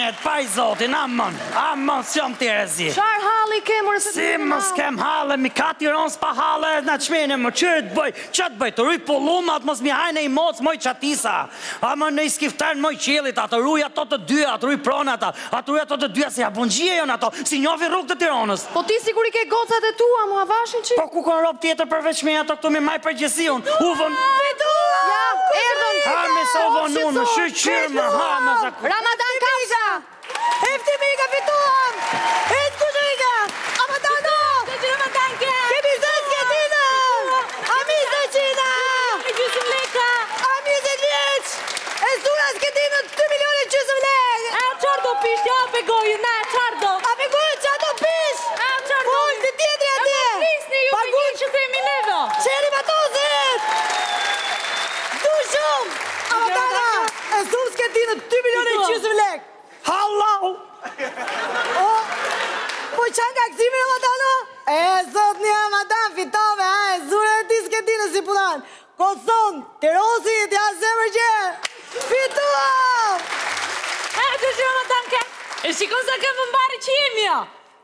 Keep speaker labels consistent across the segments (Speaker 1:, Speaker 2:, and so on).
Speaker 1: Anet, pa i zotin, amon, s'jom të rezi.
Speaker 2: Qar halli kemur se
Speaker 1: Si mos kem halle, mi ka tiron s'pa halle, na qmene më qërë të bëj, që të bëj, të ruj pullumat, mos mi hajne i moc, moj qatisa. Ama në i skiftar moj qelit, atë ruj ato të dyja, atë ruj pronat, atë ruj ato të dyja, se ja bungjie jon ato, si njofi rrug të Tiranës.
Speaker 2: Po ti sigur i ke gocat e tua, mu avashin që?
Speaker 1: Po ku kon rob tjetër përveç me ato këtu me maj përgjësion, uvon...
Speaker 2: Ja, erdhën!
Speaker 1: Ha me sa uvon unë, shqyqyrë më, ha me sa...
Speaker 2: Ramadan Kafsha!
Speaker 3: Efti Mika fituam! Ejtë Kushika! Amatano!
Speaker 2: Ramadan ke!
Speaker 3: Kemi zës Ketina! Amize Qina!
Speaker 2: Gjysëm leka!
Speaker 3: Amize vjeç! E suras Ketina 2 milione gjysëm lek!
Speaker 2: A qar do pish, ja pe gojë, na qar do!
Speaker 3: A me gojë që ato pish!
Speaker 2: A qar do!
Speaker 3: Pojnë të tjetri atje!
Speaker 2: A flisni ju me një që themi nedo!
Speaker 3: Qeri matozit! Du shumë! Amatana! E suras Ketina 2 milione gjysëm lek!
Speaker 1: Hallau!
Speaker 3: Po qanë ka kësimi në Matano? E, sot një Ramadan fitove, e, zure e ti s'ketinë si punan. Koson, Tirosi, t'ja zemër që, fituam!
Speaker 2: A të që Ramadan ke? E shikon sa ke vëmbari që jemi ja?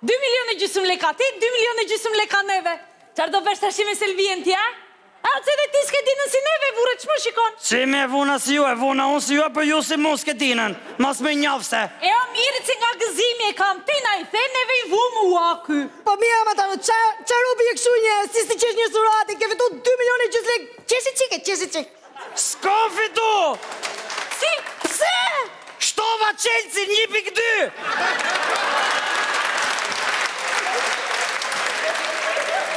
Speaker 2: 2 milione gjysëm leka ti, 2 milione gjysëm leka neve. Qar do vesh të shime Selvien tja? A që dhe ti s'ketinën si neve, vure, që më shikon?
Speaker 1: Si me vuna si ju, e vuna unë si ju, për ju si mu s'ketinën, mos me njofse.
Speaker 2: E o mirë që nga gëzimi e kam, tina i the, neve i vumë u aky.
Speaker 3: Po mira, Matano, qa rubi e këshu një, si qesh një surati, ke fitu 2 milione gjysë lek, qeshi qik.
Speaker 1: S'ko fitu!
Speaker 2: Si?
Speaker 3: Pse?
Speaker 1: Shtova Chelsea 1.2!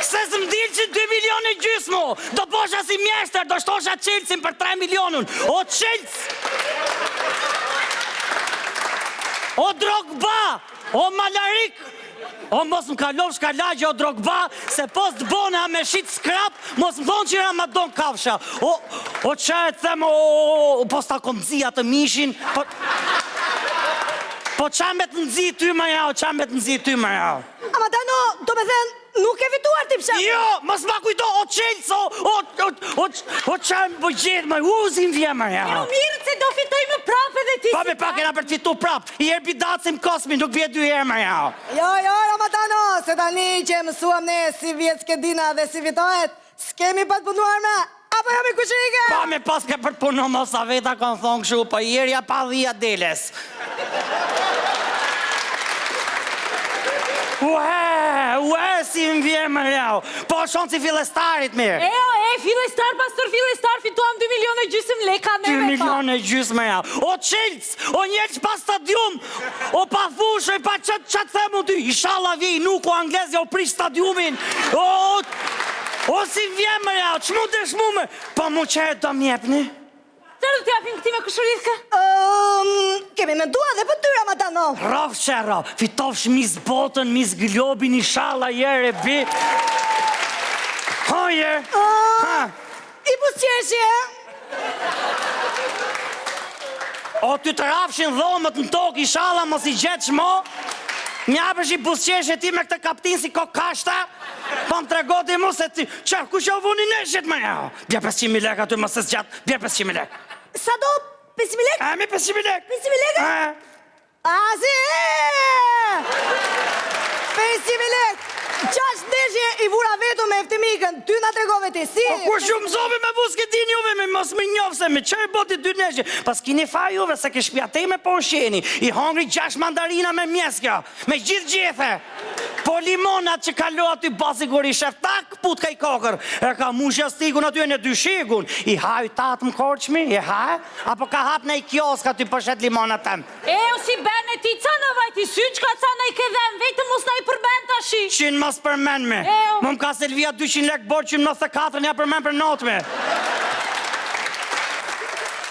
Speaker 1: Se s'm dilë që 2 milione gjysmo, do posha si mjeshtër, do shtosha Chelsea për 3 milionun. O Chelsea! O Drogba! O Malarik! O mos më kalov shkalagje o Drogba, se pos të bona me shit skrap, mos më thonë që Ramadan Kafsha. O që e them, o pos ta kom nëzia të mishin, po qa me të nëzi ty më jau, qa me të nëzi ty më jau.
Speaker 3: Amatano, do me thënë, nuk e fituar ti pësha?
Speaker 1: Jo, mos ma kujto, o Chelsea, o qa më bëgjet më, uzin vje më jau.
Speaker 2: E o mirë që do fitoj më prapë edhe ti.
Speaker 1: Pa me pak e na për të fitu prap, i erbi dacim kosmi, nuk vje 2 herë më jau.
Speaker 3: Jo, Ramatano, se tani që mësuam ne si vjetë s'kedina dhe si fitohet, s'kemi pa të punuar me, apo jam i Kushika?
Speaker 1: Pa me pas ke për të punu mos a veta kanë thonë këshu, po i erja pa dhia deles. Ue, si më vje më rjau. Po shonë si filestarit mirë.
Speaker 2: Filestar, pastor Filestar, fituam 2 milione gjysëm leka
Speaker 1: 2 milione gjysë më rjau. O Chelsea, o njerë që pa stadium, o pa fushë, pa qatë themu ty. Ishala vjej nuk o Anglezja o prish stadiumin. O si vje më rjau, që mu dësh mu më? Po mu qërë do mjepni?
Speaker 2: Qërë do t'japim këti me këshuritka?
Speaker 3: Kemi mendua dhe për ty, Ramatano.
Speaker 1: Raf qera, fitofsh mis botën, mis globin, ishala jere bi. Hoje!
Speaker 3: I busqeshje.
Speaker 1: O ty të rafshin dhomët në tokë, ishala mos i gjetë shmo. Mjapësh i busqeshje ti me këtë kaptin si kokashta. Po më tregoti mu se ti, qa, ku që o vuni nëshjet më ja? Bja 500.000 lek aty më së zgjatë, bja 500.000 lek.
Speaker 3: Sa do? 500.000 lek?
Speaker 1: Mi 500.000 lek.
Speaker 3: 500.000 lek? A, si! 500.000 lek! Qash ndeshje i vura vetu me eftimikën, ty nga tregove ti, si?
Speaker 1: Po kur shumë zovi me busketin juve, me mos më njofse, me qërë boti 2 neshje. Pas kini fa juve se ke shpjatej me po sheni, i hongri 6 mandarina me mjeskja, me gjithë gjethe. Po limonat që kalo aty basigurisht, shef tak put ka i kokër, e ka mushja stigun aty e në 2 shigun, i haju tatë më korqmi, i haj, apo ka hap në i kiosk aty përshet limonat tem.
Speaker 2: O si bene ti, ca në vajti syq, ka ca në i kedhem, vetëm mos në i përben të ashi.
Speaker 1: Qinë mos përmen me, më ka Selvia 200 lek borë, qinë 94 nja përmen për notme.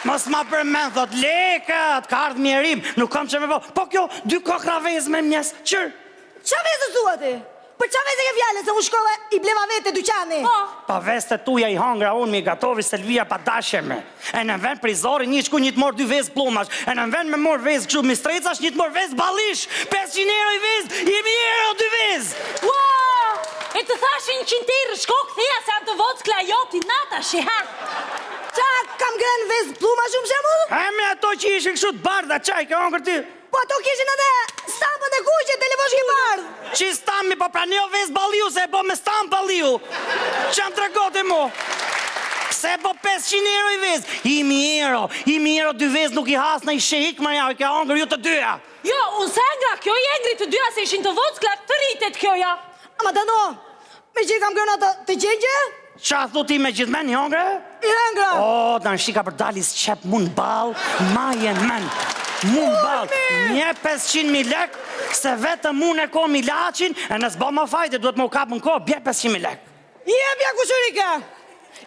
Speaker 1: Mos ma përmen, thot, lekët, ka ardhë mjerim, nuk kam që me po, po kjo 2 kokra vez me mjes, qërë?
Speaker 3: Qa vezë thua ti? Për qa vezë ke fjallën se u shkove i bleva vete dyqani?
Speaker 1: Pa veste tuja i hangra unë mi gatovi Selvia pa dasheme. E në vend prizori një qku një të morë 2 vezë plumash. E në vend me morë vezë këshu mistrecash një të morë vezë balish. 500 euro i vezë, 1.000 euro 2 vezë.
Speaker 2: Wow! E të thashin 100 euro shkok thia se anë të vocë klajoti nata shi ha.
Speaker 3: Qa kam gren vezë plumash shumë shemull?
Speaker 1: E me ato që ishin këshu të bardha qaj, ka hongër ty.
Speaker 3: Po ato kishin edhe stampën e kuqe, telefon shqiptar.
Speaker 1: Që stammi, po pra një ves baliu, se e bo me stam baliu. Që më tregote mu? Se po 500 euro i ves? I mi euro 2 ves nuk i has në i shik, ma ja, i ke hongër ju të dyja.
Speaker 2: Jo, unë se nga, kjo i engri të dyja se ishin të vockla, të rritet kjo ja.
Speaker 3: Ama të do, me që i kam kërna të qenjë?
Speaker 1: Qa thuti me gjithmen i hongër?
Speaker 3: I hengra.
Speaker 1: O, të në shika për dalis qep mund bal, ma jen men. Mund bal, një 500.000 lek, se vetë mund e ko milacin, e nësë ba ma fajte, duhet më u kapë në ko, bje 500.000 lek.
Speaker 3: Jepja kushurike.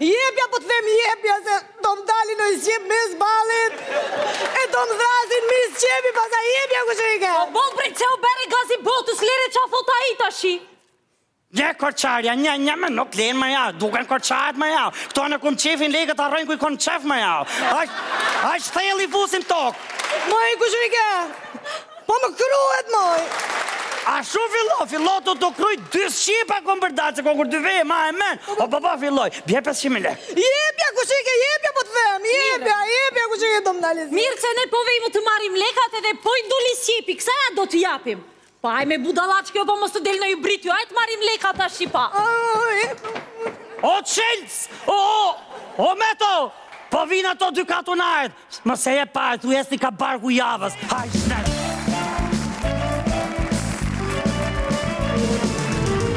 Speaker 3: Jepja po të them jepja, se do më dalin në shqip mis balit, e do më thrasin mis qepi, pasa jepja kushurike.
Speaker 2: O bon prej që u bere gazi botës, lere qa thota i tashi.
Speaker 1: Një korçarja, një me nuk lenë më jau, duken korçarët më jau. Këto në kun qefin legët arrojnë kuj kun qef më jau. Aq thell i fusin tokë.
Speaker 3: Moj kushurike, po më kryet moj.
Speaker 1: A shu fillo të kryj 2 shqipa kom përdatë, se kom kur 2 veje ma e men. O baba filloj, bje 500.000 lek.
Speaker 3: Jepja kushurike, jepja po të them, jepja kushurike do më dalin.
Speaker 2: Mirë se ne po vejmë të marim lekat edhe po i ndulli sjepi, kësa ja do të japim? Pa aj me budalaç kjo po mos të del në ju britju, aj të marim lekat ta shqipa.
Speaker 1: O qelc, o meto, po vina to 2 katunarët. Mëse e parë, tu jesni ka barku javës. Haj, shnet.